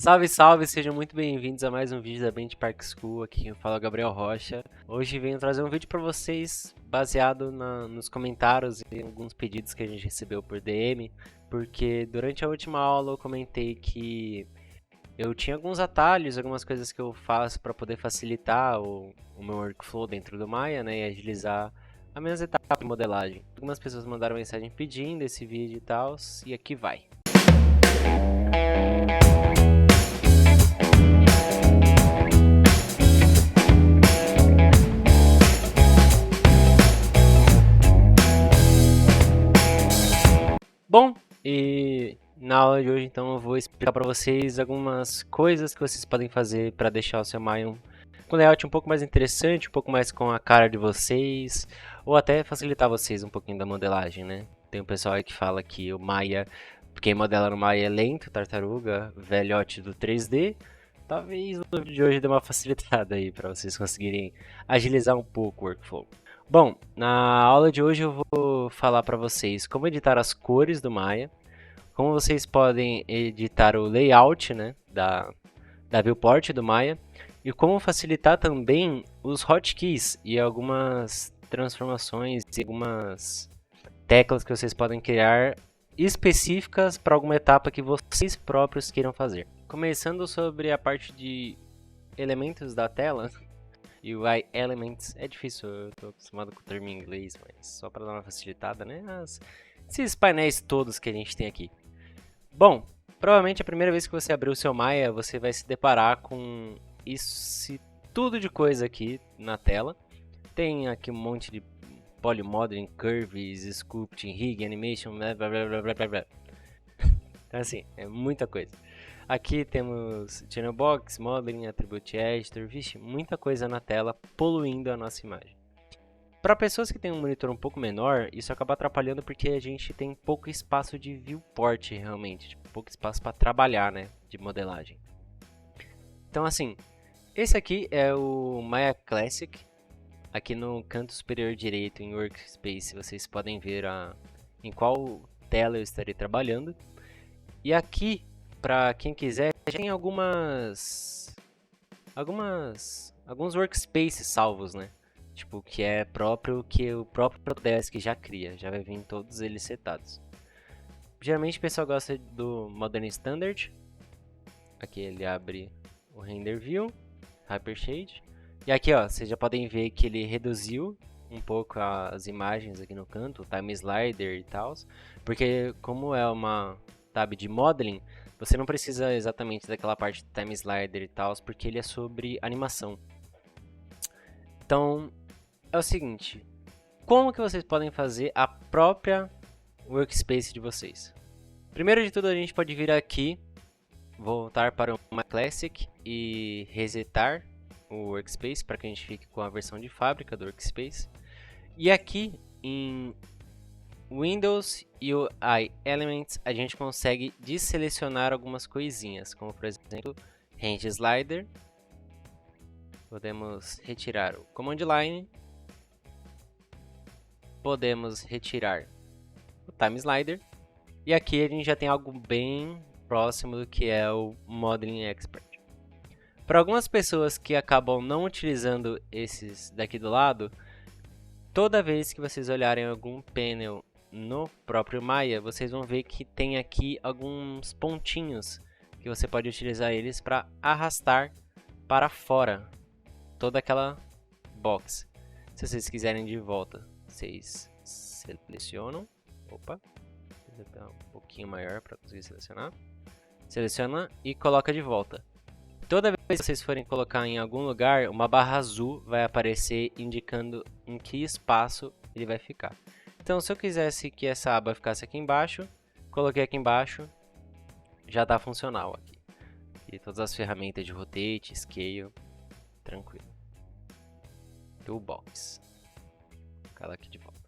Salve, salve, sejam muito bem-vindos a mais um vídeo da Bench Park School. Aqui quem fala é o Gabriel Rocha. Hoje venho trazer um vídeo para vocês baseado nos comentários e alguns pedidos que a gente recebeu por DM, porque durante a última aula eu comentei que eu tinha alguns atalhos, algumas coisas que eu faço para poder facilitar o meu workflow dentro do Maya, né, e agilizar as minhas etapas de modelagem. Algumas pessoas mandaram mensagem pedindo esse vídeo e tal, e aqui vai. Bom, e na aula de hoje então eu vou explicar para vocês algumas coisas que vocês podem fazer para deixar o seu Maya com layout um pouco mais interessante, um pouco mais com a cara de vocês, ou até facilitar vocês um pouquinho da modelagem, né? Tem um pessoal aí que fala que o Maya, quem modela no Maya é lento, tartaruga, velhote do 3D. Talvez no vídeo de hoje dê uma facilitada aí para vocês conseguirem agilizar um pouco o workflow. Bom, na aula de hoje eu vou falar para vocês como editar as cores do Maya, como vocês podem editar o layout, né, da viewport do Maya, e como facilitar também os hotkeys e algumas transformações e algumas teclas que vocês podem criar específicas para alguma etapa que vocês próprios queiram fazer. Começando sobre a parte de elementos da tela, UI Elements, é difícil, eu tô acostumado com o termo em inglês, mas só para dar uma facilitada, né? Esses painéis todos que a gente tem aqui. Bom, provavelmente a primeira vez que você abrir o seu Maya, você vai se deparar com esse tudo de coisa aqui na tela. Tem aqui um monte de Polymodeling, Curves, Sculpting, Rig, Animation, blá blá blá blá blá blá. Então assim, é muita coisa. Aqui temos Channel Box, Modeling, Attribute Editor, vixe, muita coisa na tela poluindo a nossa imagem. Para pessoas que têm um monitor um pouco menor, isso acaba atrapalhando porque a gente tem pouco espaço de viewport realmente, tipo, pouco espaço para trabalhar, né, de modelagem. Então assim, esse aqui é o Maya Classic. Aqui no canto superior direito em Workspace vocês podem ver em qual tela eu estarei trabalhando. E aqui, para quem quiser, tem alguns workspaces salvos, né? Tipo, que é próprio que o próprio Autodesk já cria, já vai vir todos eles setados. Geralmente o pessoal gosta do Modern Standard. Aqui ele abre o Render View, Hypershade. E aqui, ó, vocês já podem ver que ele reduziu um pouco as imagens aqui no canto, o Time Slider e tal, porque como é uma tab de modeling, você não precisa exatamente daquela parte de Time Slider e tal, porque ele é sobre animação. Então, é o seguinte, como que vocês podem fazer a própria workspace de vocês? Primeiro de tudo, a gente pode vir aqui, voltar para o My Classic e resetar o workspace para que a gente fique com a versão de fábrica do workspace. E aqui em Windows UI Elements a gente consegue desselecionar algumas coisinhas, como por exemplo Range Slider. Podemos retirar o Command Line. Podemos retirar o Time Slider. E aqui a gente já tem algo bem próximo do que é o Modeling Expert. Para algumas pessoas que acabam não utilizando esses daqui do lado, toda vez que vocês olharem algum panel no próprio Maya, vocês vão ver que tem aqui alguns pontinhos que você pode utilizar eles para arrastar para fora toda aquela box. Se vocês quiserem de volta, vocês selecionam. Opa, vou dar um pouquinho maior para conseguir selecionar. Seleciona e coloca de volta. Toda vez que vocês forem colocar em algum lugar, uma barra azul vai aparecer indicando em que espaço ele vai ficar. Então, se eu quisesse que essa aba ficasse aqui embaixo, coloquei aqui embaixo, já está funcional aqui. E todas as ferramentas de Rotate, Scale, tranquilo. Toolbox. Vou colocar ela aqui de volta.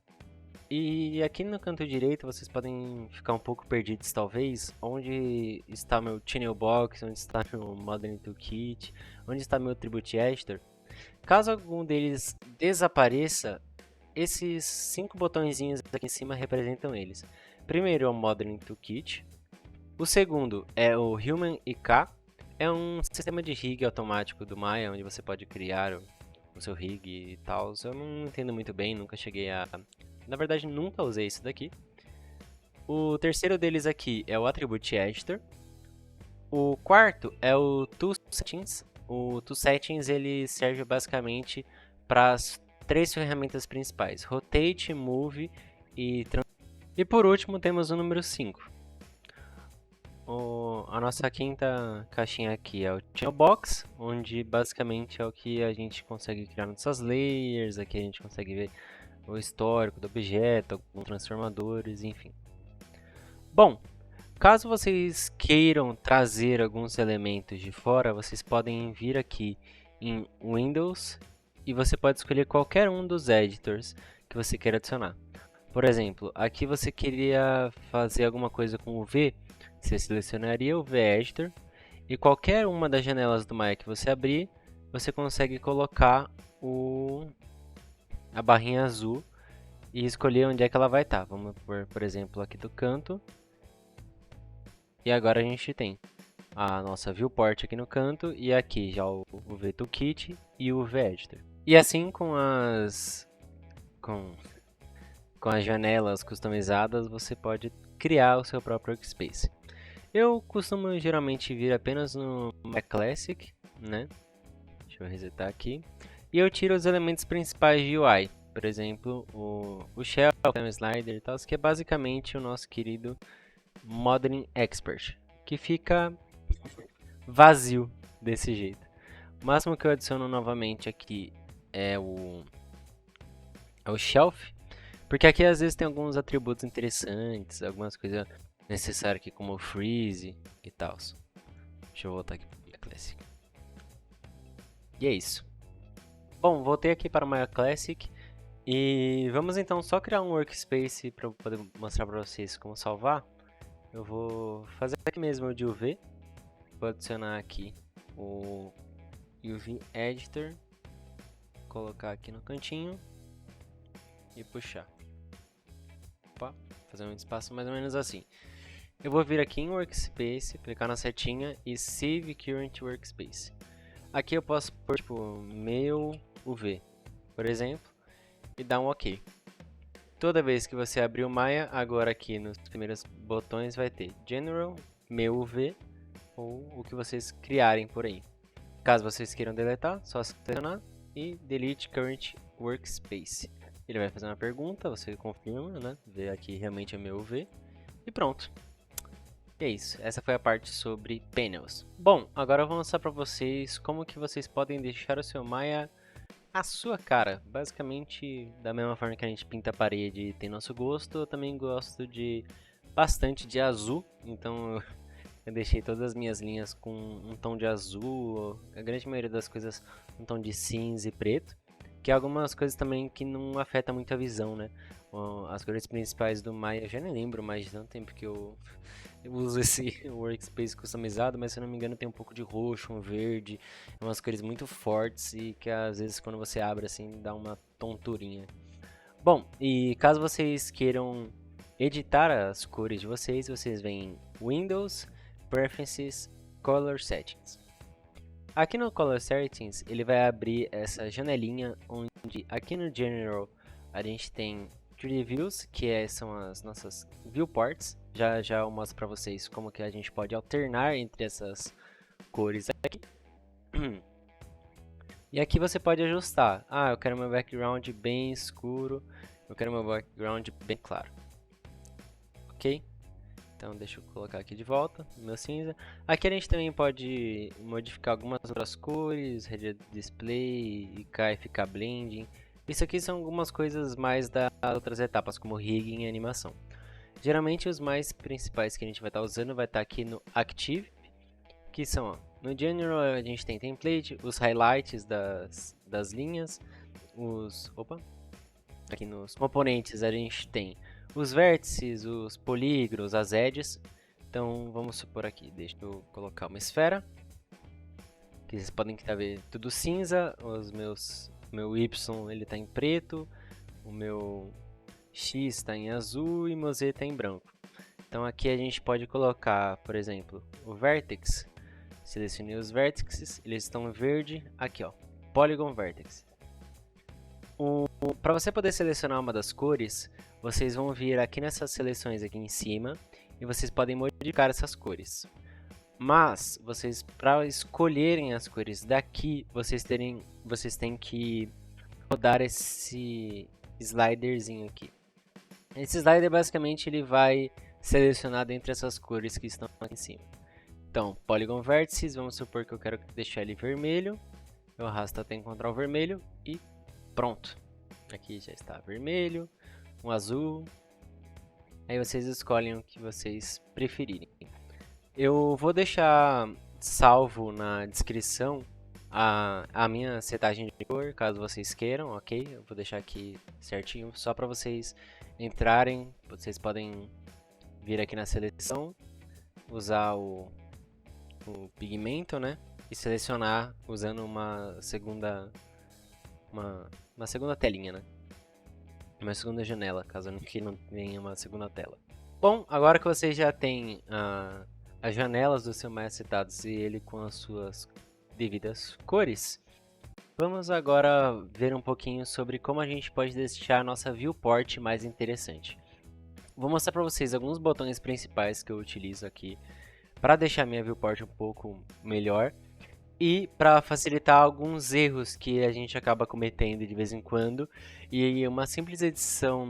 E aqui no canto direito vocês podem ficar um pouco perdidos talvez, onde está meu Channel Box, onde está meu Modern Toolkit, onde está meu Attribute Editor. Caso algum deles desapareça, esses 5 botõezinhos aqui em cima representam eles. Primeiro é o Modern Toolkit, o segundo é o Human IK, é um sistema de rig automático do Maya, onde você pode criar o seu rig e tal. Eu não entendo muito bem, nunca cheguei a... Na verdade, nunca usei isso daqui. O terceiro deles aqui é o Attribute Editor. O quarto é o ToolSettings. O ToolSettings ele serve basicamente para as 3 ferramentas principais: Rotate, Move e E por último temos o número 5. A nossa quinta caixinha aqui é o Channel Box, onde basicamente é o que a gente consegue criar nossas layers. Aqui a gente consegue ver o histórico do objeto, alguns transformadores, enfim. Bom, caso vocês queiram trazer alguns elementos de fora, vocês podem vir aqui em Windows e você pode escolher qualquer um dos editors que você queira adicionar. Por exemplo, aqui você queria fazer alguma coisa com o V, você selecionaria o V-Editor e qualquer uma das janelas do Maya que você abrir, você consegue colocar a barrinha azul e escolher onde é que ela vai estar. Vamos por exemplo, aqui do canto. E agora a gente tem a nossa viewport aqui no canto e aqui já o V-Toolkit e o V-Editor. E assim com as janelas customizadas, você pode criar o seu próprio workspace. Eu costumo geralmente vir apenas no Maya Classic, né? Deixa eu resetar aqui. E eu tiro os elementos principais de UI. Por exemplo, o Shell, o Slider e tal, que é basicamente o nosso querido Modeling Expert, que fica vazio desse jeito. O máximo que eu adiciono novamente aqui é o Shelf, porque aqui às vezes tem alguns atributos interessantes, algumas coisas necessárias aqui como o Freeze e tal. Deixa eu voltar aqui para o Maya Classic. E é isso. Bom, voltei aqui para o Maya Classic e vamos então só criar um workspace para eu poder mostrar para vocês como salvar. Eu vou fazer aqui mesmo o de UV, vou adicionar aqui o UV Editor, colocar aqui no cantinho e puxar. Opa, fazer um espaço mais ou menos assim. Eu vou vir aqui em Workspace, clicar na setinha e Save Current Workspace. Aqui eu posso pôr tipo meu UV, por exemplo, e dar um OK. Toda vez que você abrir o Maya, agora aqui nos primeiros botões vai ter General, meu UV ou o que vocês criarem por aí. Caso vocês queiram deletar, só selecionar e Delete Current Workspace. Ele vai fazer uma pergunta, você confirma, né? Vê aqui realmente é meu UV e pronto. E é isso, essa foi a parte sobre panels. Bom, agora eu vou mostrar para vocês como que vocês podem deixar o seu Maya a sua cara. Basicamente, da mesma forma que a gente pinta a parede e tem nosso gosto, eu também gosto de bastante de azul, então eu deixei todas as minhas linhas com um tom de azul, a grande maioria das coisas um tom de cinza e preto, que é algumas coisas também que não afeta muito a visão, né? As cores principais do Maya, eu já nem lembro mais de tanto tempo que eu uso esse workspace customizado, mas se eu não me engano tem um pouco de roxo, um verde, umas cores muito fortes e que às vezes quando você abre assim dá uma tonturinha. Bom, e caso vocês queiram editar as cores de vocês, vocês vêm em Windows, Preferences, Color Settings. Aqui no Color Settings ele vai abrir essa janelinha onde aqui no General a gente tem 3D Views, que são as nossas viewports. Já eu mostro para vocês como que a gente pode alternar entre essas cores aqui. E aqui você pode ajustar. Eu quero meu background bem escuro, eu quero meu background bem claro. Ok? Então deixa eu colocar aqui de volta, meu cinza. Aqui a gente também pode modificar algumas outras cores, Rede Display, e ficar Blending. Isso aqui são algumas coisas mais das outras etapas, como rigging e animação. Geralmente os mais principais que a gente vai estar usando vai estar aqui no Active, que são, no General a gente tem Template, os highlights das linhas, aqui nos componentes a gente tem os vértices, os polígonos, as edges. Então vamos supor aqui, deixa eu colocar uma esfera, que vocês podem ver tudo cinza, meu Y ele está em preto, o meu X está em azul e meu Z está em branco. Então aqui a gente pode colocar, por exemplo, o vertex. Selecionei os vértices, eles estão verde, aqui ó, Polygon Vertex. Para você poder selecionar uma das cores, vocês vão vir aqui nessas seleções aqui em cima e vocês podem modificar essas cores. Mas, vocês, para escolherem as cores daqui, vocês têm que rodar esse sliderzinho aqui. Esse slider, basicamente, ele vai selecionar dentre essas cores que estão aqui em cima. Então, Polygon Vertices, vamos supor que eu quero deixar ele vermelho. Eu arrasto até encontrar o vermelho e pronto. Aqui já está vermelho, um azul. Aí vocês escolhem o que vocês preferirem. Eu vou deixar salvo na descrição a minha setagem de cor, caso vocês queiram, ok? Eu vou deixar aqui certinho, só para vocês entrarem. Vocês podem vir aqui na seleção, usar o pigmento, né? E selecionar usando uma segunda telinha, né? Uma segunda janela, caso não venha uma segunda tela. Bom, agora que vocês já têm as janelas do seu Maya setados e ele com as suas devidas cores, vamos agora ver um pouquinho sobre como a gente pode deixar a nossa viewport mais interessante. Vou mostrar para vocês alguns botões principais que eu utilizo aqui para deixar minha viewport um pouco melhor e para facilitar alguns erros que a gente acaba cometendo de vez em quando, e uma simples edição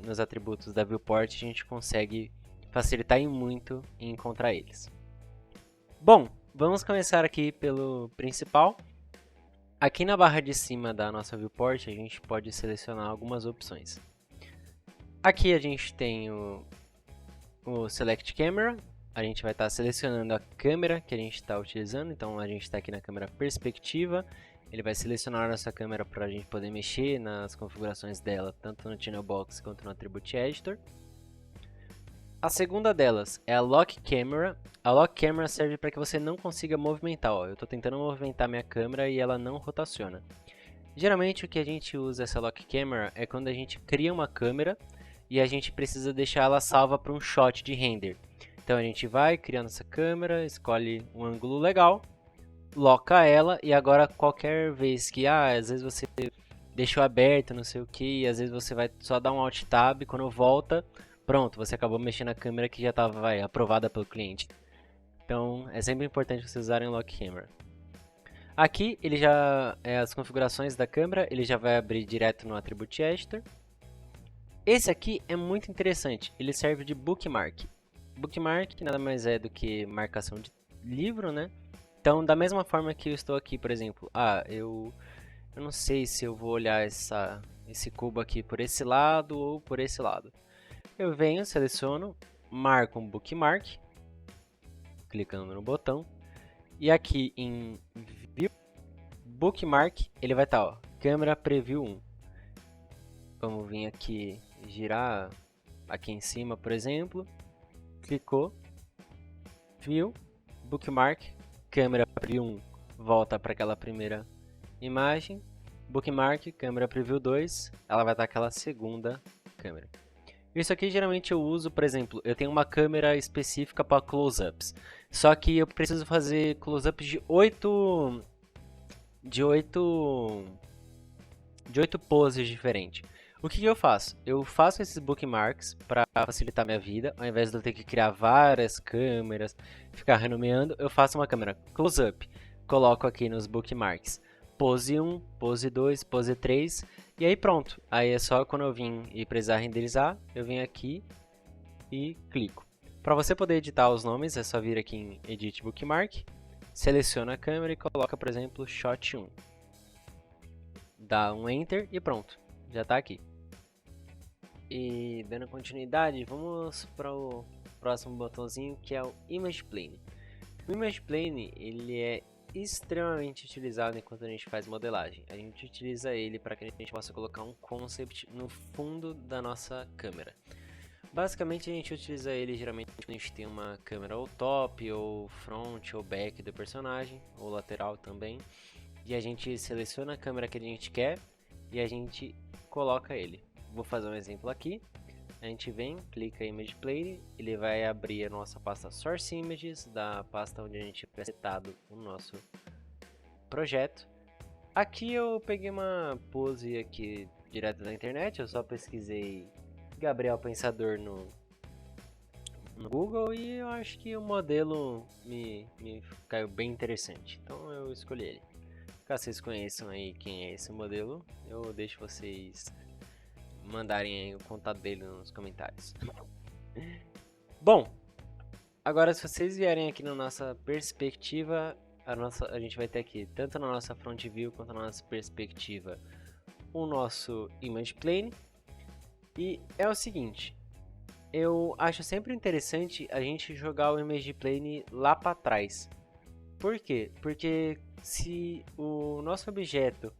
nos atributos da viewport a gente consegue facilitar muito em encontrar eles. Bom, vamos começar aqui pelo principal. Aqui na barra de cima da nossa viewport a gente pode selecionar algumas opções. Aqui a gente tem o Select Camera. A gente vai estar selecionando a câmera que a gente está utilizando. Então a gente está aqui na câmera perspectiva. Ele vai selecionar a nossa câmera para a gente poder mexer nas configurações dela, tanto no Channel Box quanto no Attribute Editor. A segunda delas é a Lock Camera. A Lock Camera serve para que você não consiga movimentar. Ó, eu estou tentando movimentar minha câmera e ela não rotaciona. Geralmente o que a gente usa essa Lock Camera é quando a gente cria uma câmera e a gente precisa deixar ela salva para um shot de render. Então a gente vai criando essa câmera, escolhe um ângulo legal, loca ela e agora qualquer vez que às vezes você deixou aberto, não sei o que, e às vezes você vai só dar um Alt Tab, quando volta, pronto, você acabou mexendo na câmera que já estava aprovada pelo cliente. Então é sempre importante vocês usarem o Lock Camera. Aqui ele já as configurações da câmera, ele já vai abrir direto no Attribute Editor. Esse aqui é muito interessante, ele serve de bookmark. Bookmark nada mais é do que marcação de livro, né? Então, da mesma forma que eu estou aqui, por exemplo, eu não sei se eu vou olhar esse cubo aqui por esse lado ou por esse lado. Eu venho, seleciono, marco um bookmark, clicando no botão, e aqui em View, Bookmark, ele vai estar, ó, Câmera Preview 1. Vamos vir aqui, girar aqui em cima, por exemplo. Clicou, View, Bookmark, Câmera Preview 1, volta para aquela primeira imagem, Bookmark, Câmera Preview 2, ela vai estar aquela segunda câmera. Isso aqui geralmente eu uso, por exemplo, eu tenho uma câmera específica para close-ups, só que eu preciso fazer close-ups de 8 poses diferentes. O que eu faço? Eu faço esses bookmarks para facilitar minha vida. Ao invés de eu ter que criar várias câmeras, ficar renomeando, eu faço uma câmera close-up. Coloco aqui nos bookmarks pose 1, pose 2, pose 3. E aí pronto. Aí é só quando eu vim e precisar renderizar, eu venho aqui e clico. Para você poder editar os nomes, é só vir aqui em Edit Bookmark. Seleciona a câmera e coloca, por exemplo, Shot 1. Dá um Enter e pronto. Já está aqui. E dando continuidade, vamos para o próximo botãozinho, que é o Image Plane. O Image Plane ele é extremamente utilizado enquanto a gente faz modelagem. A gente utiliza ele para que a gente possa colocar um concept no fundo da nossa câmera. Basicamente a gente utiliza ele geralmente quando a gente tem uma câmera ou top, ou front, ou back do personagem, ou lateral também. E a gente seleciona a câmera que a gente quer e a gente coloca ele. Vou fazer um exemplo aqui. a gente vem, clica em Image Plane, ele vai abrir a nossa pasta Source Images, da pasta onde a gente tiver setado o nosso projeto. Aqui eu peguei uma pose aqui direto da internet, eu só pesquisei Gabriel Pensador no Google e eu acho que o modelo me caiu bem interessante, então eu escolhi ele. Caso vocês conheçam aí quem é esse modelo, eu deixo vocês mandarem aí o contato dele nos comentários. Bom, agora se vocês vierem aqui na nossa perspectiva, a gente vai ter aqui, tanto na nossa front view quanto na nossa perspectiva, o nosso image plane. E é o seguinte, eu acho sempre interessante a gente jogar o image plane lá para trás. Por quê? Porque se o nosso objeto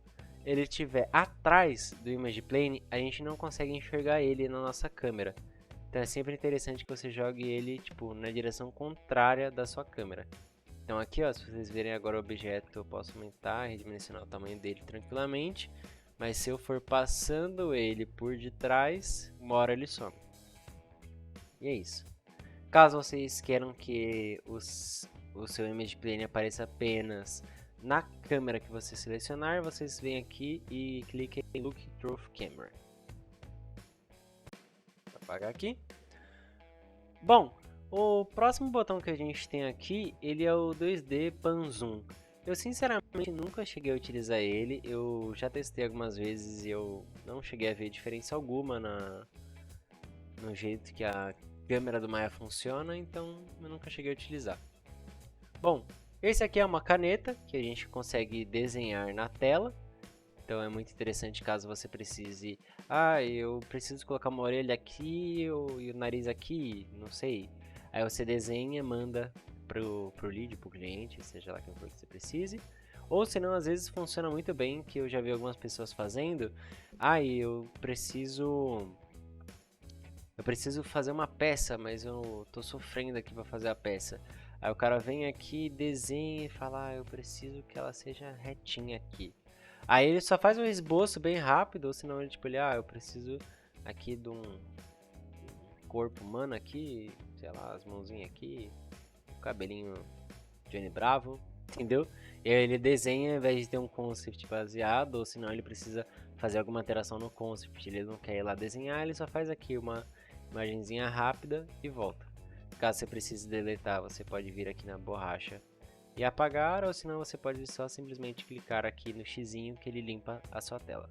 ele estiver atrás do image plane, a gente não consegue enxergar ele na nossa câmera. Então é sempre interessante que você jogue ele tipo, na direção contrária da sua câmera. Então aqui, ó, se vocês verem agora o objeto, eu posso aumentar e redimensionar o tamanho dele tranquilamente. Mas se eu for passando ele por detrás, uma hora ele some. E é isso. Caso vocês queiram que o seu image plane apareça apenas na câmera que você selecionar, vocês vêm aqui e cliquem em Look Through Camera. Vou apagar aqui. Bom, o próximo botão que a gente tem aqui, ele é o 2D Pan Zoom. Eu sinceramente nunca cheguei a utilizar ele, eu já testei algumas vezes e eu não cheguei a ver diferença alguma no jeito que a câmera do Maya funciona, então eu nunca cheguei a utilizar. Bom, esse aqui é uma caneta que a gente consegue desenhar na tela, então é muito interessante caso você precise, eu preciso colocar uma orelha aqui e o nariz aqui, não sei, aí você desenha, manda pro lead, pro cliente, seja lá quem for que você precise, ou senão às vezes funciona muito bem, que eu já vi algumas pessoas fazendo, eu preciso fazer uma peça, mas eu tô sofrendo aqui para fazer a peça. Aí o cara vem aqui, desenha e fala, eu preciso que ela seja retinha aqui. Aí ele só faz um esboço bem rápido, ou senão ele tipo, eu preciso aqui de um corpo humano aqui, sei lá, as mãozinhas aqui, o cabelinho Johnny Bravo, entendeu? E aí ele desenha, ao invés de ter um concept baseado, ou senão ele precisa fazer alguma alteração no concept, ele não quer ir lá desenhar, ele só faz aqui uma imagenzinha rápida e volta. Caso você precise deletar, você pode vir aqui na borracha e apagar, ou senão você pode só simplesmente clicar aqui no xizinho que ele limpa a sua tela.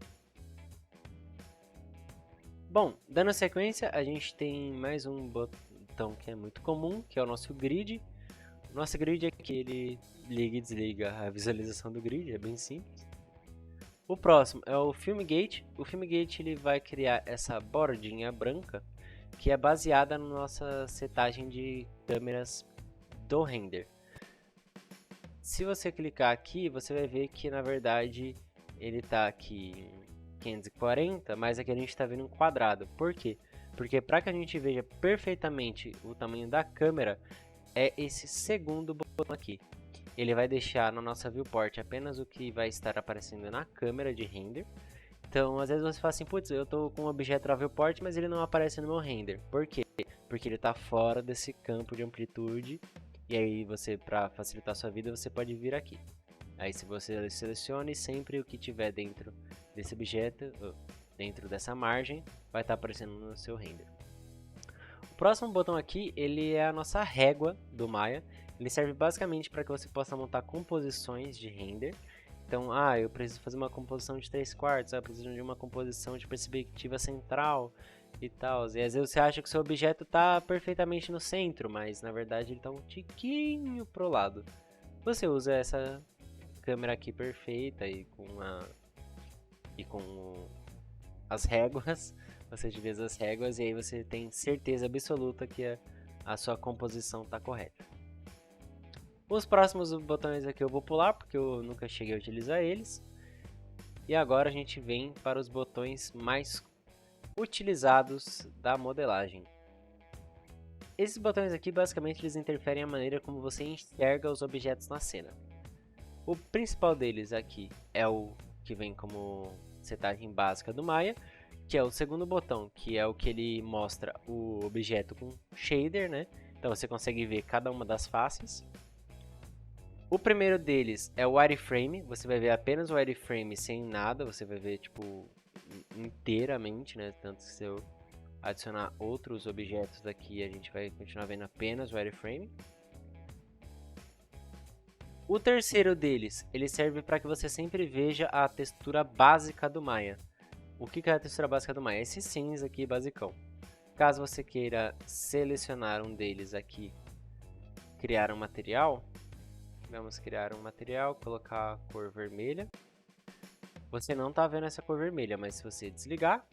Bom, dando sequência, a gente tem mais um botão que é muito comum, que é o nosso grid. O nosso grid aqui, ele liga e desliga a visualização do grid, é bem simples. O próximo é o Filmgate. O Filmgate ele vai criar essa bordinha branca que é baseada na nossa setagem de câmeras do render. Se você clicar aqui, você vai ver que na verdade ele está aqui em 540, mas aqui a gente está vendo um quadrado. Por quê? Porque para que a gente veja perfeitamente o tamanho da câmera, é esse segundo botão aqui. Ele vai deixar na nossa viewport apenas o que vai estar aparecendo na câmera de render. Então, às vezes você fala assim, putz, eu estou com um objeto na viewport, mas ele não aparece no meu render. Por quê? Porque ele está fora desse campo de amplitude. E aí, para facilitar a sua vida, você pode vir aqui. Aí, se você selecione sempre o que tiver dentro desse objeto, dentro dessa margem, vai estar aparecendo no seu render. O próximo botão aqui, ele é a nossa régua do Maya. Ele serve basicamente para que você possa montar composições de render. Então, eu preciso fazer uma composição de 3/4, eu preciso de uma composição de perspectiva central e tal. E às vezes você acha que o seu objeto está perfeitamente no centro, mas na verdade ele está um tiquinho pro lado. Você usa essa câmera aqui perfeita e com as réguas, você utiliza as réguas e aí você tem certeza absoluta que a sua composição está correta. Os próximos botões aqui eu vou pular porque eu nunca cheguei a utilizar eles. E agora a gente vem para os botões mais utilizados da modelagem. Esses botões aqui basicamente eles interferem a maneira como você enxerga os objetos na cena. O principal deles aqui é o que vem como setagem básica do Maya, que é o segundo botão, que é o que ele mostra o objeto com shader, né? Então você consegue ver cada uma das faces. O primeiro deles é o wireframe, você vai ver apenas o wireframe sem nada, você vai ver tipo inteiramente, né? Tanto que se eu adicionar outros objetos aqui, a gente vai continuar vendo apenas o wireframe. O terceiro deles, ele serve para que você sempre veja a textura básica do Maya. O que é a textura básica do Maya? Esse cinza aqui, basicão. Caso você queira selecionar um deles aqui, criar um material, vamos criar um material, colocar a cor vermelha. Você não está vendo essa cor vermelha, mas se você desligar,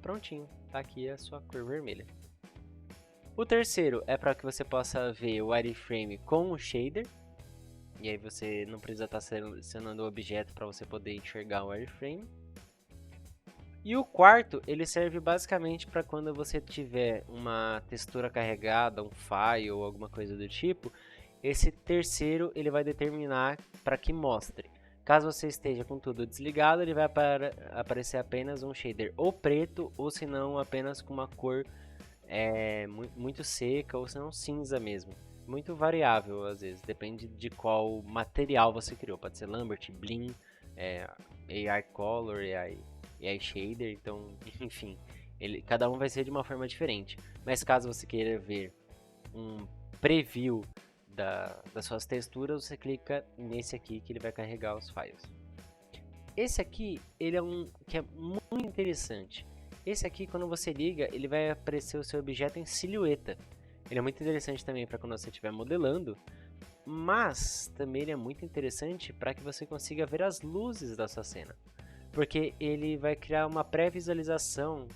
prontinho, tá aqui a sua cor vermelha. O terceiro é para que você possa ver o wireframe com o shader. E aí você não precisa estar selecionando o objeto para você poder enxergar o wireframe. E o quarto, ele serve basicamente para quando você tiver uma textura carregada, um file ou alguma coisa do tipo, esse terceiro ele vai determinar para que mostre. Caso você esteja com tudo desligado, ele vai aparecer apenas um shader ou preto, ou se não apenas com uma cor muito seca, ou se não cinza mesmo. Muito variável às vezes, depende de qual material você criou. Pode ser Lambert, Blinn, AI Color, AI Shader, então, enfim, cada um vai ser de uma forma diferente. Mas caso você queira ver um preview das suas texturas, você clica nesse aqui que ele vai carregar os files. Esse aqui, ele é um que é muito interessante. Esse aqui, quando você liga, ele vai aparecer o seu objeto em silhueta. Ele é muito interessante também para quando você estiver modelando, mas também ele é muito interessante para que você consiga ver as luzes da sua cena, porque ele vai criar uma pré-visualização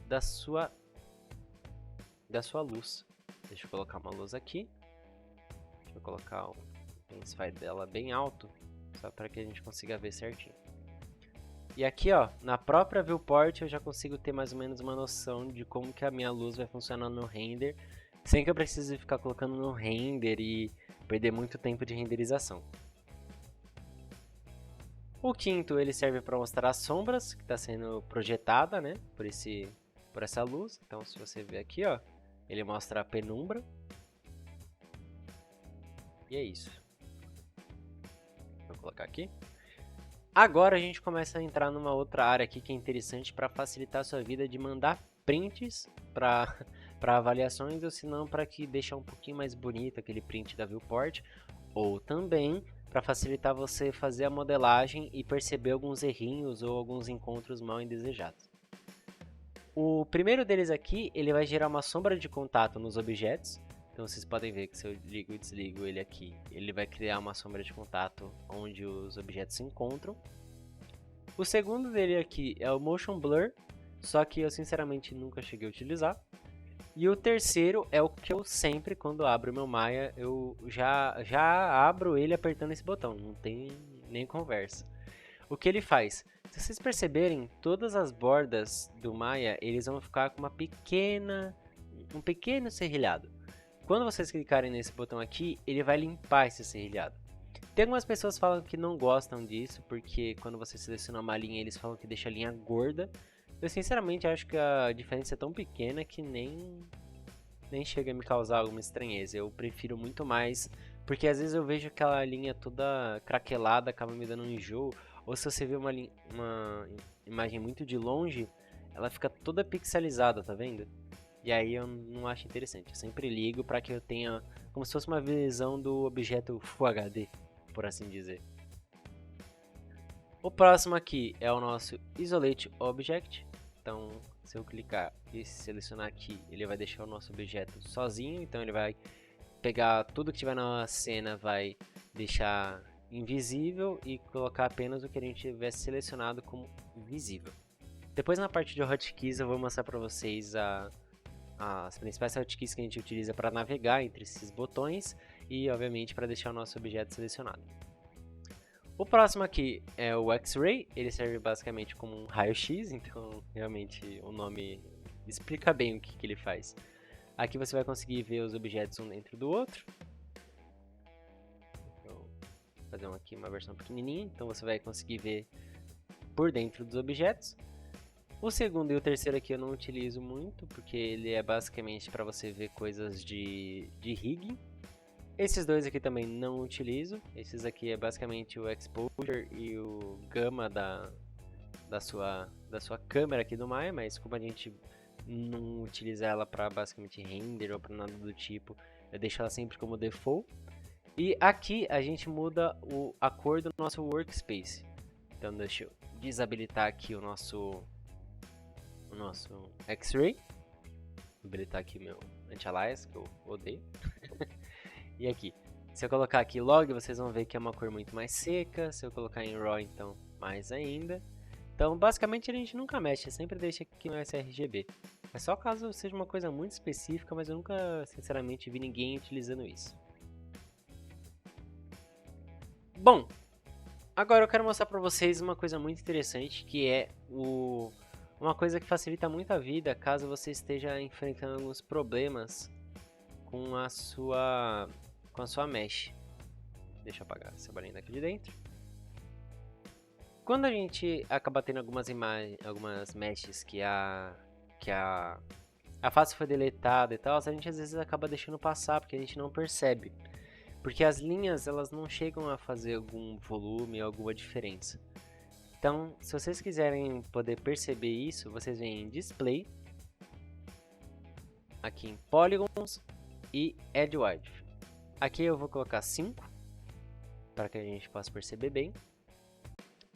da sua luz. Deixa eu colocar uma luz aqui. Deixa eu colocar o intensify dela bem alto, só para que a gente consiga ver certinho. E aqui, ó, na própria viewport eu já consigo ter mais ou menos uma noção de como que a minha luz vai funcionar no render, sem que eu precise ficar colocando no render e perder muito tempo de renderização. O quinto, ele serve para mostrar as sombras que está sendo projetada, né, por essa luz. Então, se você ver aqui, ó, ele mostra a penumbra. E é isso. Vou colocar aqui. Agora a gente começa a entrar numa outra área aqui que é interessante para facilitar a sua vida de mandar prints para avaliações, ou se não para que deixar um pouquinho mais bonito aquele print da viewport, ou também para facilitar você fazer a modelagem e perceber alguns errinhos ou alguns encontros mal indesejados. O primeiro deles aqui, ele vai gerar uma sombra de contato nos objetos. Então vocês podem ver que se eu ligo e desligo ele aqui, ele vai criar uma sombra de contato onde os objetos se encontram. O segundo dele aqui é o Motion Blur, só que eu sinceramente nunca cheguei a utilizar. E o terceiro é o que eu sempre, quando abro meu Maya, eu já abro ele apertando esse botão, não tem nem conversa. O que ele faz? Se vocês perceberem, todas as bordas do Maya, eles vão ficar com um pequeno serrilhado. Quando vocês clicarem nesse botão aqui, ele vai limpar esse serrilhado. Tem algumas pessoas que falam que não gostam disso, porque quando você seleciona uma linha, eles falam que deixa a linha gorda. Eu sinceramente acho que a diferença é tão pequena que nem chega a me causar alguma estranheza. Eu prefiro muito mais, porque às vezes eu vejo aquela linha toda craquelada, acaba me dando um enjoo. Ou se você vê uma imagem muito de longe, ela fica toda pixelizada, tá vendo? E aí eu não acho interessante. Eu sempre ligo para que eu tenha como se fosse uma visão do objeto Full HD, por assim dizer. O próximo aqui é o nosso Isolate Object. Então, se eu clicar e selecionar aqui, ele vai deixar o nosso objeto sozinho. Então, ele vai pegar tudo que tiver na cena, vai deixar invisível e colocar apenas o que a gente tiver selecionado como visível. Depois, na parte de hotkeys, eu vou mostrar para vocês as principais hotkeys que a gente utiliza para navegar entre esses botões e, obviamente, para deixar o nosso objeto selecionado. O próximo aqui é o X-Ray, ele serve basicamente como um raio-x, então realmente o nome explica bem o que ele faz. Aqui você vai conseguir ver os objetos um dentro do outro. Vou fazer aqui uma versão pequenininha, então você vai conseguir ver por dentro dos objetos. O segundo e o terceiro aqui eu não utilizo muito, porque ele é basicamente para você ver coisas de rigging. Esses dois aqui também não utilizo. Esses aqui é basicamente o exposure e o gamma da sua câmera aqui do Maya, mas como a gente não utiliza ela para basicamente render ou para nada do tipo, eu deixo ela sempre como default. E aqui a gente muda a cor do nosso workspace. Então deixa eu desabilitar aqui o nosso X-Ray. Habilitar aqui meu anti-alias, que eu odeio. E aqui, se eu colocar aqui log, vocês vão ver que é uma cor muito mais seca. Se eu colocar em raw, então, mais ainda. Então, basicamente, a gente nunca mexe, sempre deixa aqui no sRGB. É só caso seja uma coisa muito específica, mas eu nunca, sinceramente, vi ninguém utilizando isso. Bom, agora eu quero mostrar para vocês uma coisa muito interessante, que é uma coisa que facilita muito a vida caso você esteja enfrentando alguns problemas com a sua mesh. Deixa eu apagar essa bolinha daqui de dentro. Quando a gente acaba tendo algumas meshes que a face foi deletada e tal, a gente às vezes acaba deixando passar porque a gente não percebe. Porque as linhas elas não chegam a fazer algum volume, alguma diferença. Então, se vocês quiserem poder perceber isso, vocês vêm em Display, aqui em Polygons e Add Width. Aqui eu vou colocar 5, para que a gente possa perceber bem.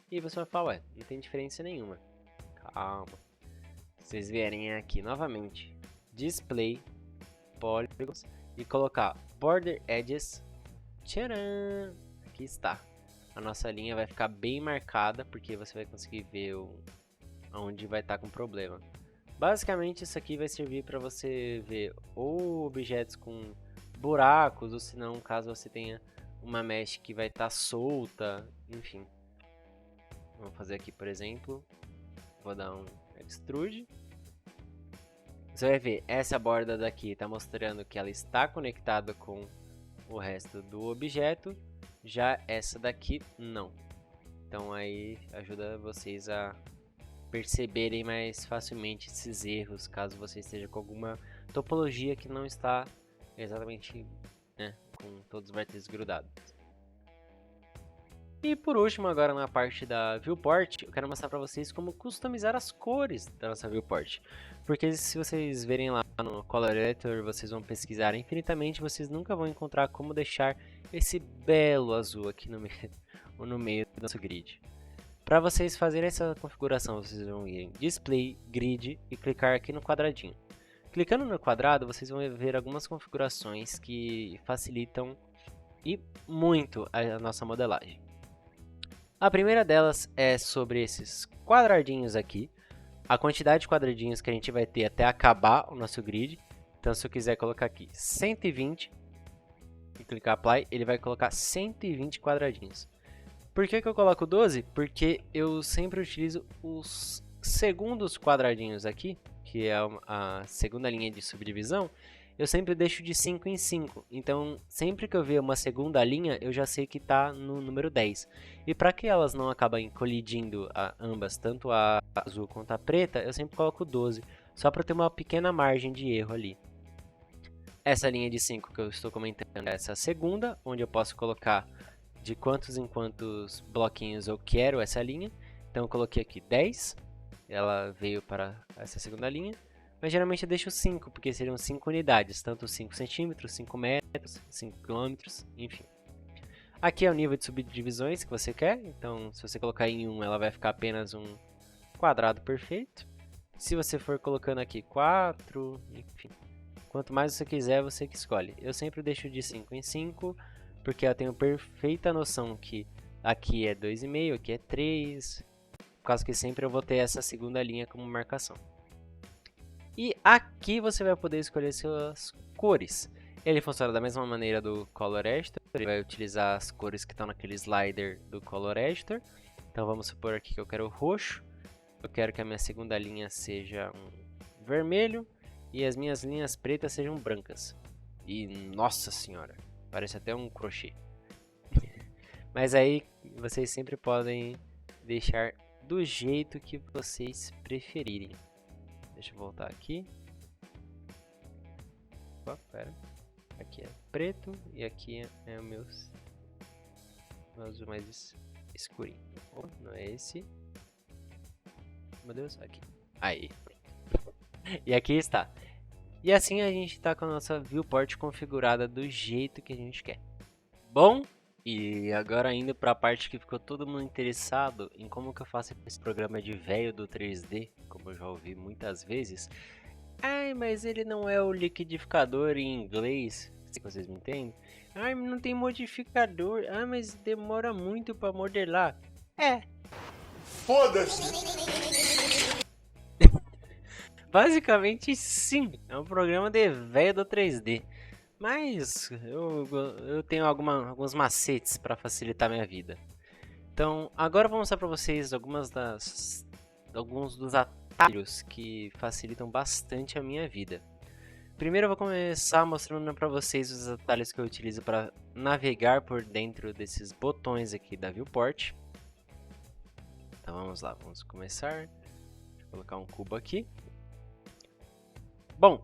E você vai falar, ué, não tem diferença nenhuma. Calma. Vocês vierem aqui novamente, Display, Polygons, e colocar Border Edges. Tcharam! Aqui está. A nossa linha vai ficar bem marcada, porque você vai conseguir ver onde vai estar com problema. Basicamente, isso aqui vai servir para você ver ou objetos com buracos, ou se não, caso você tenha uma mesh que vai estar solta, enfim. Vamos fazer aqui, por exemplo, vou dar um extrude. Você vai ver, essa borda daqui está mostrando que ela está conectada com o resto do objeto, já essa daqui não. Então aí ajuda vocês a perceberem mais facilmente esses erros, caso você esteja com alguma topologia que não está exatamente, né, com todos os vértices grudados. E por último, agora na parte da viewport, eu quero mostrar para vocês como customizar as cores da nossa viewport. Porque se vocês verem lá no Color Editor, vocês vão pesquisar infinitamente, vocês nunca vão encontrar como deixar esse belo azul aqui no meio do nosso grid. Para vocês fazerem essa configuração, vocês vão ir em Display, Grid e clicar aqui no quadradinho. Clicando no quadrado, vocês vão ver algumas configurações que facilitam e muito a nossa modelagem. A primeira delas é sobre esses quadradinhos aqui, a quantidade de quadradinhos que a gente vai ter até acabar o nosso grid. Então, se eu quiser colocar aqui 120 e clicar Apply, ele vai colocar 120 quadradinhos. Por que eu coloco 12? Porque eu sempre utilizo os segundos quadradinhos aqui, que é a segunda linha de subdivisão, eu sempre deixo de 5 em 5. Então, sempre que eu ver uma segunda linha, eu já sei que está no número 10. E para que elas não acabem colidindo ambas, tanto a azul quanto a preta, eu sempre coloco 12, só para ter uma pequena margem de erro ali. Essa linha de 5 que eu estou comentando é essa segunda, onde eu posso colocar de quantos em quantos bloquinhos eu quero essa linha. Então, eu coloquei aqui 10, ela veio para essa segunda linha. Mas geralmente eu deixo 5, porque seriam 5 unidades, tanto 5 centímetros, 5 metros, 5 quilômetros, enfim. Aqui é o nível de subdivisões que você quer, então se você colocar em 1, ela vai ficar apenas um quadrado perfeito. Se você for colocando aqui 4, enfim, quanto mais você quiser, você que escolhe. Eu sempre deixo de 5 em 5, porque eu tenho perfeita noção que aqui é 2,5, aqui é 3, por causa que sempre eu vou ter essa segunda linha como marcação. E aqui você vai poder escolher suas cores. Ele funciona da mesma maneira do Color Editor, ele vai utilizar as cores que estão naquele slider do Color Editor. Então vamos supor aqui que eu quero roxo, eu quero que a minha segunda linha seja um vermelho e as minhas linhas pretas sejam brancas. E nossa senhora, parece até um crochê. Mas aí vocês sempre podem deixar do jeito que vocês preferirem. Deixa eu voltar aqui. Opa, pera. Aqui é preto e aqui é o meu azul mais escurinho. Oh, não é esse. Meu Deus, aqui. Aí. E aqui está. E assim a gente está com a nossa viewport configurada do jeito que a gente quer. Bom, e agora indo para a parte que ficou todo mundo interessado em como que eu faço esse programa de velho do 3D, como eu já ouvi muitas vezes. Ai, mas ele não é o liquidificador em inglês, se vocês me entendem. Ai, não tem modificador. Ah, mas demora muito para modelar. É. Foda-se! Basicamente sim, é um programa de velho do 3D. Mas eu tenho alguns macetes para facilitar minha vida. Então, agora eu vou mostrar para vocês alguns dos atalhos que facilitam bastante a minha vida. Primeiro eu vou começar mostrando para vocês os atalhos que eu utilizo para navegar por dentro desses botões aqui da viewport. Então vamos lá, vamos começar. Deixa eu colocar um cubo aqui. Bom,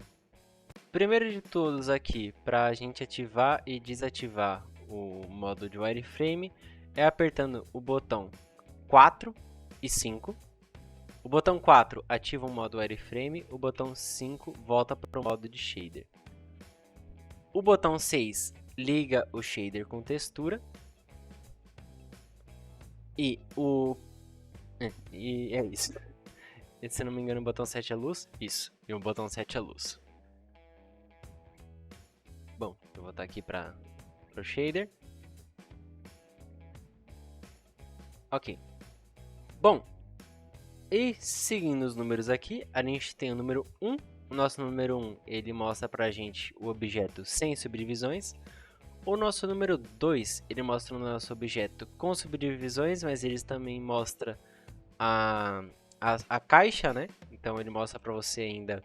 primeiro de todos aqui, para a gente ativar e desativar o modo de wireframe, é apertando o botão 4 e 5. O botão 4 ativa o modo wireframe, o botão 5 volta para o modo de shader. O botão 6 liga o shader com textura. E é isso. E, se não me engano, o botão 7 é luz? Isso, e o botão 7 é luz. Bom, eu vou voltar aqui para o shader. Ok. Bom, e seguindo os números aqui, a gente tem o número 1. O nosso número 1, ele mostra pra gente o objeto sem subdivisões. O nosso número 2, ele mostra o nosso objeto com subdivisões, mas ele também mostra a caixa, né? Então ele mostra pra você ainda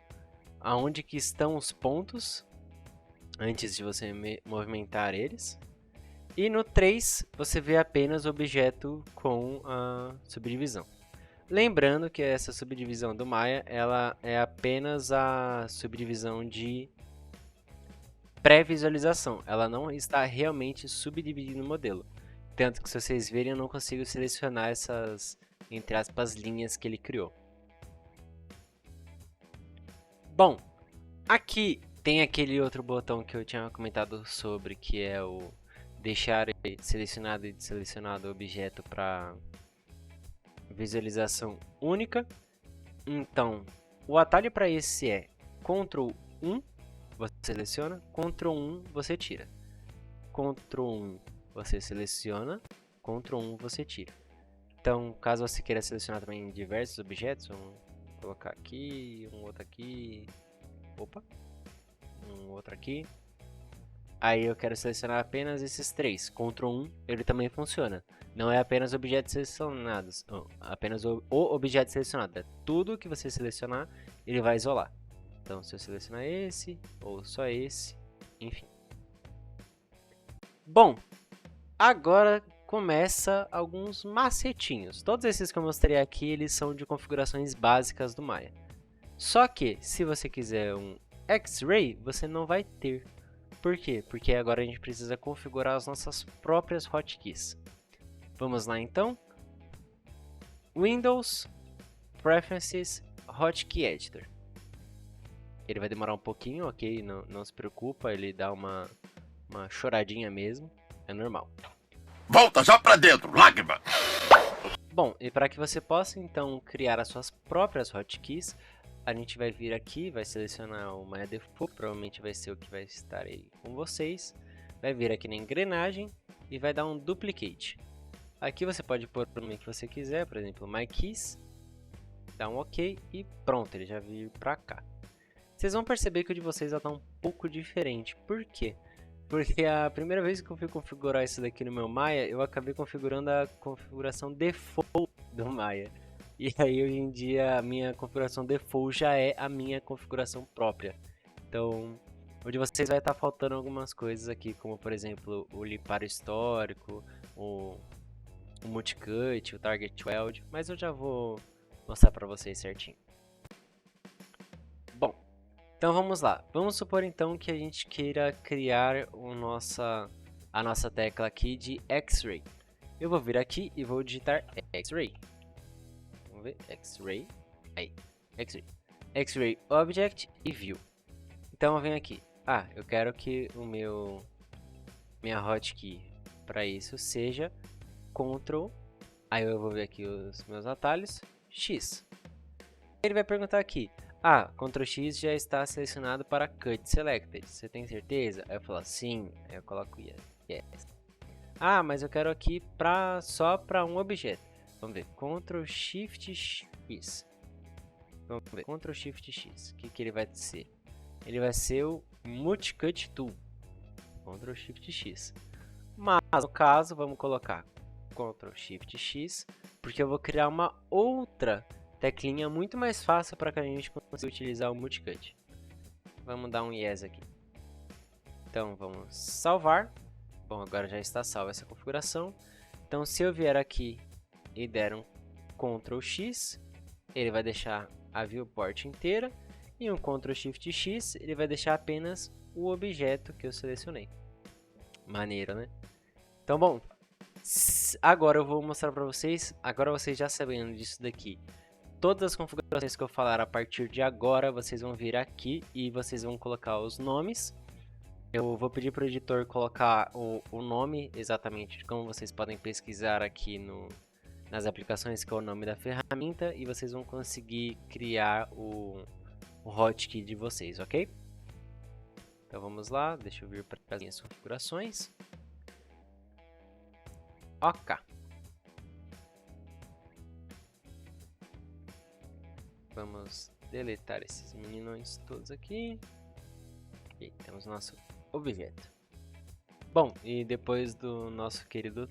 aonde que estão os pontos antes de você movimentar eles. E no 3, você vê apenas o objeto com a subdivisão. Lembrando que essa subdivisão do Maya, ela é apenas a subdivisão de pré-visualização. Ela não está realmente subdividindo o modelo. Tanto que, se vocês verem, eu não consigo selecionar essas, entre aspas, linhas que ele criou. Bom, aqui tem aquele outro botão que eu tinha comentado sobre, que é o deixar selecionado e desselecionado o objeto para visualização única. Então, o atalho para esse é Ctrl 1, você seleciona, Ctrl 1 você tira. Ctrl 1 você seleciona, Ctrl 1 você tira. Então, caso você queira selecionar também diversos objetos, vamos colocar aqui, um outro aqui, opa, um outro aqui. Aí eu quero selecionar apenas esses três. Ctrl 1, ele também funciona. Não é apenas objetos selecionados, apenas o objeto selecionado. É tudo que você selecionar, ele vai isolar. Então, se eu selecionar esse, ou só esse, enfim. Bom, agora começa alguns macetinhos. Todos esses que eu mostrei aqui, eles são de configurações básicas do Maya. Só que, se você quiser um X-Ray, você não vai ter. Por quê? Porque agora a gente precisa configurar as nossas próprias hotkeys. Vamos lá então. Windows, Preferences, Hotkey Editor. Ele vai demorar um pouquinho, ok? Não se preocupa, ele dá uma choradinha mesmo, é normal. Volta já pra dentro, lágrima! Bom, e para que você possa então criar as suas próprias hotkeys, a gente vai vir aqui, vai selecionar o Maya Default, provavelmente vai ser o que vai estar aí com vocês. Vai vir aqui na engrenagem e vai dar um Duplicate. Aqui você pode pôr o nome que você quiser, por exemplo, My Keys. Dá um OK e pronto, ele já veio para cá. Vocês vão perceber que o de vocês está um pouco diferente. Por quê? Porque a primeira vez que eu fui configurar isso daqui no meu Maya, eu acabei configurando a configuração default do Maya. E aí hoje em dia a minha configuração default já é a minha configuração própria. Então, o de vocês vai estar faltando algumas coisas aqui, como por exemplo o limpar histórico, o o multicut, o target weld, mas eu já vou mostrar para vocês certinho. Bom, então vamos lá. Vamos supor então que a gente queira criar a nossa tecla aqui de X-Ray. Eu vou vir aqui e vou digitar X-Ray. Vamos ver, X-Ray, aí, X-Ray. X-Ray Object e View. Então eu venho aqui. Eu quero que minha hotkey para isso seja Ctrl. Aí eu vou ver aqui os meus atalhos, X. Ele vai perguntar aqui, Ctrl X já está selecionado para Cut Selected. Você tem certeza? Aí eu falo sim. Aí eu coloco yes. Mas eu quero aqui só para um objeto. Vamos ver, Ctrl Shift X. Vamos ver, Ctrl Shift X. O que ele vai ser? Ele vai ser o Multicut Tool. Ctrl Shift X. Mas no caso, vamos colocar Ctrl Shift X, porque eu vou criar uma outra teclinha muito mais fácil para que a gente consiga utilizar o Multicut. Vamos dar um yes aqui. Então vamos salvar. Bom, agora já está salva essa configuração. Então se eu vier aqui e der um Ctrl X, ele vai deixar a viewport inteira. E um Ctrl Shift X, ele vai deixar apenas o objeto que eu selecionei. Maneiro, né? Então, bom, agora eu vou mostrar para vocês, agora vocês já sabendo disso daqui, todas as configurações que eu falar a partir de agora, vocês vão vir aqui e vocês vão colocar os nomes. Eu vou pedir para o editor colocar o nome exatamente, como vocês podem pesquisar aqui nas aplicações, que é o nome da ferramenta, e vocês vão conseguir criar o hotkey de vocês, ok? Então vamos lá, deixa eu vir para as minhas configurações. Ok. Vamos deletar esses meninos todos aqui. E temos nosso objeto. Bom, e depois do nosso querido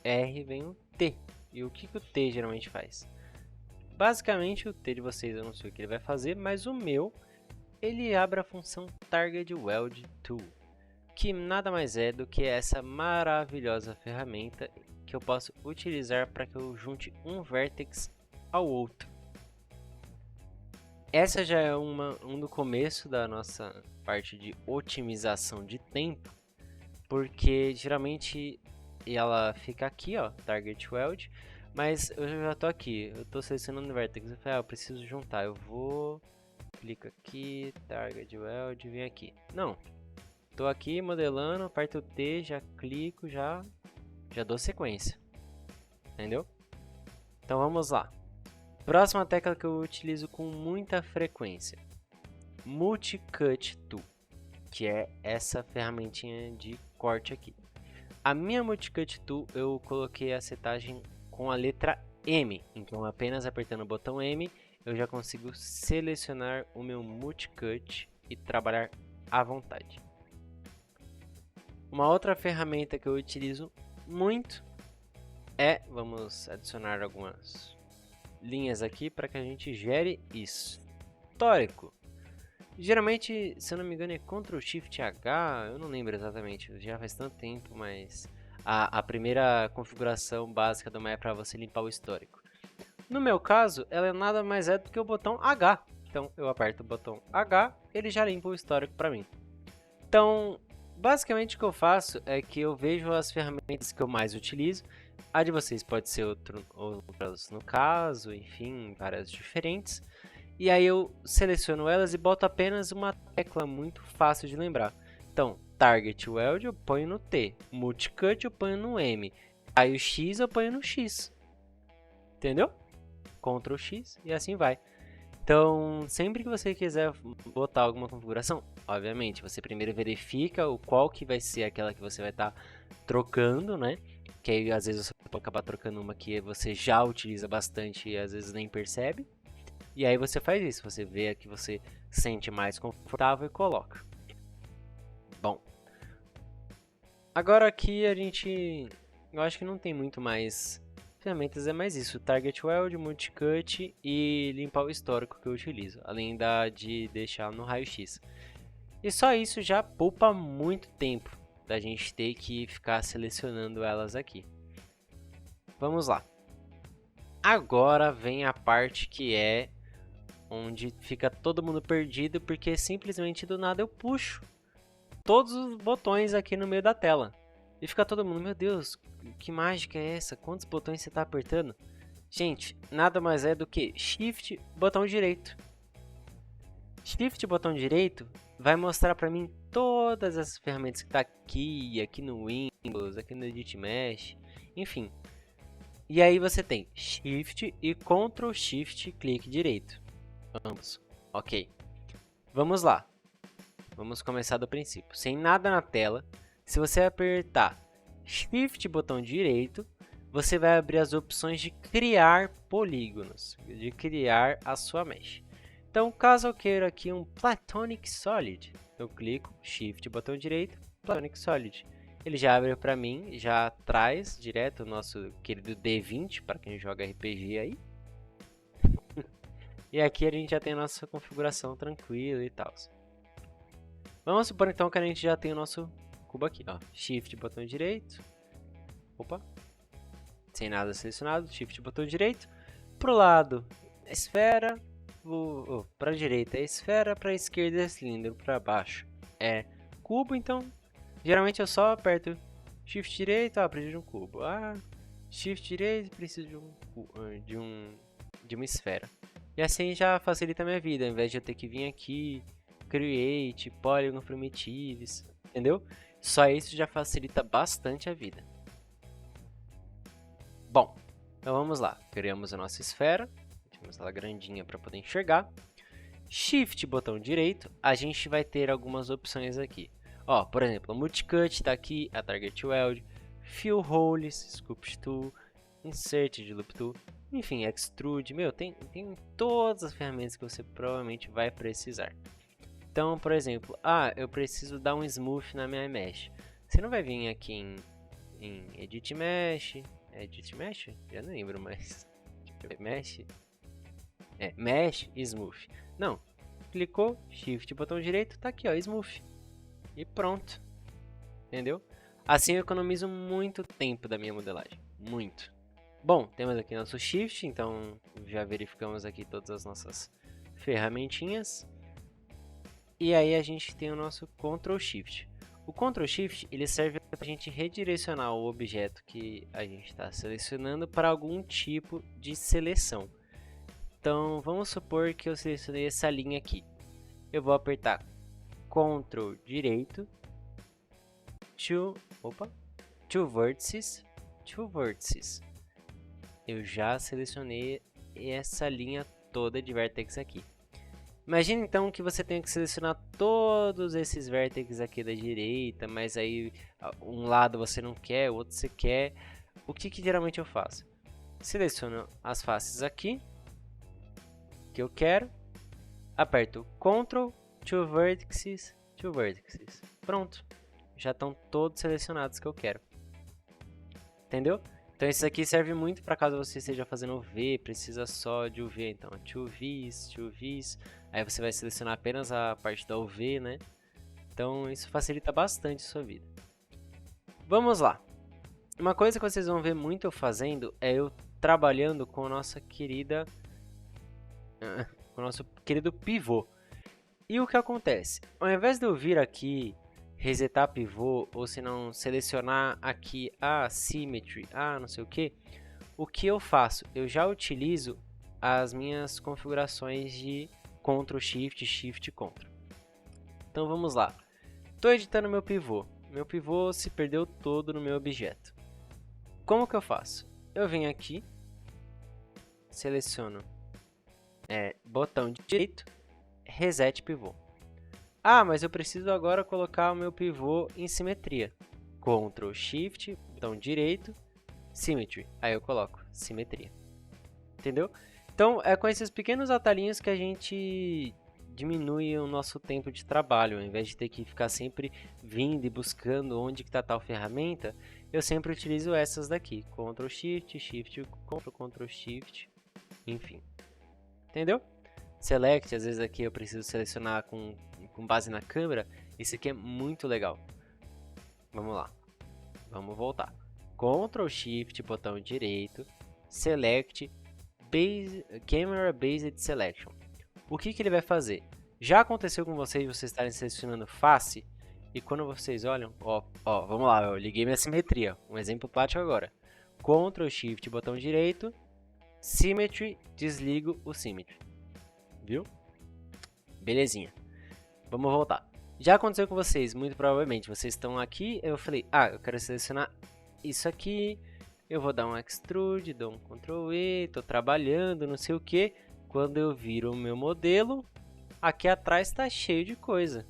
R vem o T. E o que o T geralmente faz? Basicamente o T de vocês eu não sei o que ele vai fazer, mas o meu, ele abre a função Target Weld Tool, que nada mais é do que essa maravilhosa ferramenta que eu posso utilizar para que eu junte um vértex ao outro. Essa já é um do começo da nossa parte de otimização de tempo, porque geralmente ela fica aqui, ó, Target Weld, mas eu já estou aqui, eu estou selecionando o vértex, eu falei, eu preciso juntar, eu vou, clico aqui, Target Weld, vem aqui, não, estou aqui modelando, aperto o T, já clico, já dou sequência, entendeu? Então vamos lá. Próxima tecla que eu utilizo com muita frequência, Multicut Tool, que é essa ferramentinha de corte aqui. A minha Multicut Tool eu coloquei a setagem com a letra M, então apenas apertando o botão M eu já consigo selecionar o meu Multicut e trabalhar à vontade. Uma outra ferramenta que eu utilizo muito vamos adicionar algumas linhas aqui para que a gente gere histórico. Geralmente, se eu não me engano, é Ctrl Shift H, eu não lembro exatamente, já faz tanto tempo, mas a primeira configuração básica do Maya é para você limpar o histórico. No meu caso, ela nada mais é do que o botão H. Então, eu aperto o botão H, ele já limpa o histórico para mim. Então, basicamente o que eu faço é que eu vejo as ferramentas que eu mais utilizo. A de vocês pode ser outras no caso, enfim, várias diferentes. E aí eu seleciono elas e boto apenas uma tecla muito fácil de lembrar. Então, Target Weld eu ponho no T, Multicut eu ponho no M, aí o X eu ponho no X. Entendeu? Ctrl X e assim vai. Então, sempre que você quiser botar alguma configuração, obviamente, você primeiro verifica qual que vai ser aquela que você vai estar trocando, né? Que aí às vezes você pode acabar trocando uma que você já utiliza bastante e às vezes nem percebe. E aí você faz isso, você vê a que você sente mais confortável e coloca. Bom, agora aqui eu acho que não tem muito mais ferramentas, é mais isso, Target Weld, Multicut e limpar o histórico que eu utilizo, além de deixar no raio-x. E só isso já poupa muito tempo da gente ter que ficar selecionando elas aqui. vamos lá. Agora vem a parte que é onde fica todo mundo perdido, porque simplesmente do nada eu puxo todos os botões aqui no meio da tela. E fica todo mundo, meu Deus, que mágica é essa? Quantos botões você está apertando? Gente, nada mais é do que Shift, botão direito. Shift, botão direito, vai mostrar para mim todas as ferramentas que tá aqui no Windows, aqui no Edit Mesh, enfim. E aí você tem Shift e Ctrl Shift clique direito. Ambos. Ok. Vamos lá. Vamos começar do princípio. Sem nada na tela, se você apertar Shift botão direito, você vai abrir as opções de criar polígonos, de criar a sua mesh. Então, caso eu queira aqui um Platonic Solid, eu clico Shift botão direito, Platonic Solid. Ele já abre para mim, já traz direto o nosso querido D20, para quem joga RPG aí. E aqui a gente já tem a nossa configuração tranquila e tal. Vamos supor então que a gente já tem o nosso cubo aqui, ó. Shift botão direito. Opa. Sem nada selecionado, Shift botão direito. Pro lado, esfera. Para a direita é esfera, para a esquerda é cilindro, para baixo é cubo, então geralmente eu só aperto Shift direito, preciso de um cubo. Shift direito, preciso de uma esfera. E assim já facilita a minha vida, ao invés de eu ter que vir aqui, Create, Polygon Primitives, entendeu? Só isso já facilita bastante a vida. Bom, então vamos lá. Criamos a nossa esfera, deixamos ela grandinha para poder enxergar. Shift botão direito, a gente vai ter algumas opções aqui. Ó, por exemplo, o Multicut está aqui, a Target Weld, Fill Holes, Sculpt Tool, Insert de Loop Tool, enfim, Extrude, tem todas as ferramentas que você provavelmente vai precisar. Então, por exemplo, eu preciso dar um Smooth na minha Mesh. Você não vai vir aqui em Edit Mesh, Edit Mesh? Já não lembro mais. Mesh? Mesh e Smooth. Não, clicou, Shift, botão direito, tá aqui ó, Smooth. E pronto, entendeu? Assim eu economizo muito tempo da minha modelagem, muito. Bom, temos aqui nosso Shift, então já verificamos aqui todas as nossas ferramentinhas. E aí a gente tem o nosso Ctrl Shift. O Ctrl Shift ele serve para a gente redirecionar o objeto que a gente está selecionando para algum tipo de seleção. Então vamos supor que eu selecionei essa linha aqui. Eu vou apertar Ctrl direito, Two Vertices. Eu já selecionei essa linha toda de vértices aqui. Imagina então que você tem que selecionar todos esses vértices aqui da direita, mas aí um lado você não quer, o outro você quer. O que geralmente eu faço? Seleciono as faces aqui, que eu quero, aperto Ctrl, Two Vertices. Pronto, já estão todos selecionados que eu quero. Entendeu? Então isso aqui serve muito para caso você esteja fazendo V, precisa só de UV, então 2Vs, aí você vai selecionar apenas a parte da UV, né? Então isso facilita bastante a sua vida. Vamos lá. Uma coisa que vocês vão ver muito eu fazendo é eu trabalhando com a nossa querida, com o nosso querido pivô. E o que acontece? Ao invés de eu vir aqui resetar pivô, ou se não selecionar aqui a Symmetry, não sei o que eu faço? Eu já utilizo as minhas configurações de Ctrl Shift, Shift Ctrl. Então vamos lá. Estou editando meu pivô se perdeu todo no meu objeto. Como que eu faço? Eu venho aqui, seleciono botão direito, Reset Pivô. Mas eu preciso agora colocar o meu pivô em simetria. Ctrl Shift, botão direito, Symmetry. Aí eu coloco simetria. Entendeu? Então é com esses pequenos atalhinhos que a gente diminui o nosso tempo de trabalho. Ao invés de ter que ficar sempre vindo e buscando onde que está tal ferramenta, eu sempre utilizo essas daqui. Ctrl Shift, Shift, Ctrl Shift, enfim. Entendeu? Select, às vezes aqui eu preciso selecionar com base na câmera. Isso aqui é muito legal. Vamos lá. Vamos voltar. Ctrl Shift, botão direito, Select Camera Based Selection. O que ele vai fazer? Já aconteceu com vocês estarem selecionando face e quando vocês olham, vamos lá, eu liguei minha simetria, um exemplo prático agora. Ctrl Shift, botão direito, Symmetry, desligo o Symmetry, viu? Belezinha, vamos voltar. Já aconteceu com vocês, muito provavelmente, vocês estão aqui, eu falei, eu quero selecionar isso aqui, eu vou dar um Extrude, dou um Ctrl E, tô trabalhando, não sei o que, quando eu viro o meu modelo, aqui atrás está cheio de coisa,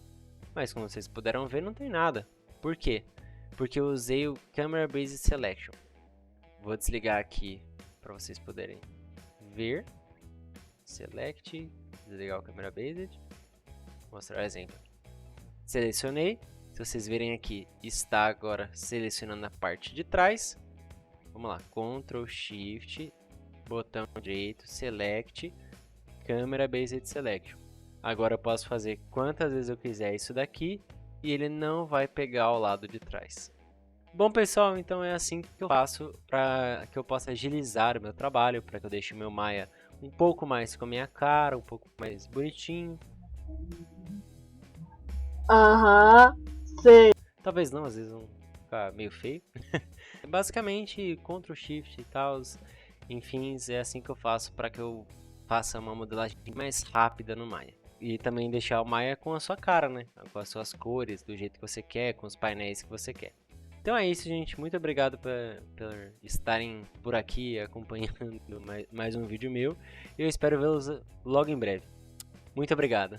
mas como vocês puderam ver, não tem nada. Por quê? Porque eu usei o Camera Based Selection. Vou desligar aqui para vocês poderem ver. Select, desligar o Camera Based, mostrar o exemplo. Selecionei, se vocês verem aqui, está agora selecionando a parte de trás. Vamos lá, Ctrl Shift, botão direito, Select, Camera Based Selection. Agora eu posso fazer quantas vezes eu quiser isso daqui e ele não vai pegar o lado de trás. Bom pessoal, então é assim que eu faço para que eu possa agilizar o meu trabalho, para que eu deixe o meu Maya um pouco mais com a minha cara, um pouco mais bonitinho. Sei. Talvez não, às vezes vão ficar meio feio. Basicamente, Ctrl Shift e tal, enfim, é assim que eu faço para que eu faça uma modelagem mais rápida no Maya. E também deixar o Maya com a sua cara, né? Com as suas cores, do jeito que você quer, com os painéis que você quer. Então é isso, gente. Muito obrigado por estarem por aqui acompanhando mais um vídeo meu. Eu espero vê-los logo em breve. Muito obrigado.